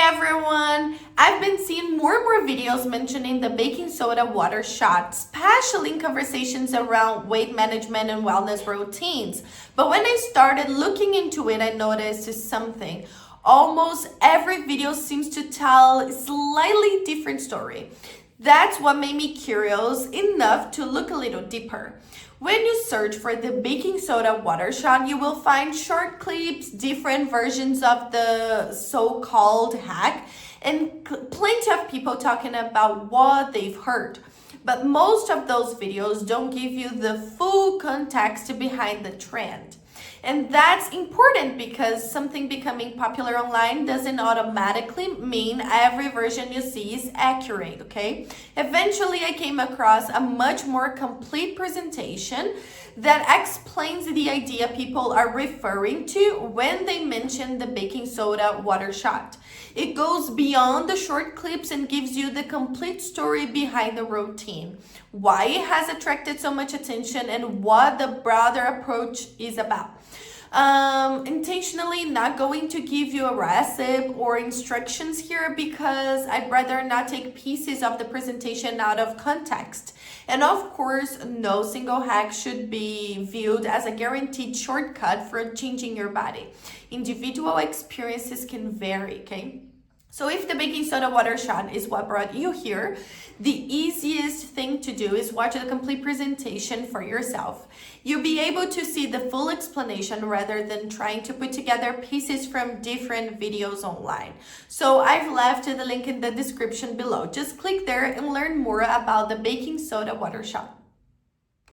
everyone! I've been seeing more and more videos mentioning the baking soda water shot, especially in conversations around weight management and wellness routines. But when I started looking into it, I noticed something. Almost every video seems to tell a slightly different story. That's what made me curious enough to look a little deeper. When you search for the baking soda water shot, you will find short clips, different versions of the so-called hack, and plenty of people talking about what they've heard. But most of those videos don't give you the full context behind the trend. And that's important because something becoming popular online doesn't automatically mean every version you see is accurate, okay? Eventually, I came across a much more complete presentation that explains the idea people are referring to when they mention the baking soda water shot. It goes beyond the short clips and gives you the complete story behind the routine, why it has attracted so much attention, and what the broader approach is about. Intentionally not going to give you a recipe or instructions here because I'd rather not take pieces of the presentation out of context. And of course, no single hack should be viewed as a guaranteed shortcut for changing your body. Individual experiences can vary, okay? So if the baking soda water shot is what brought you here, the easiest thing to do is watch the complete presentation for yourself. You'll be able to see the full explanation rather than trying to put together pieces from different videos online. So I've left the link in the description below. Just click there and learn more about the baking soda water shot.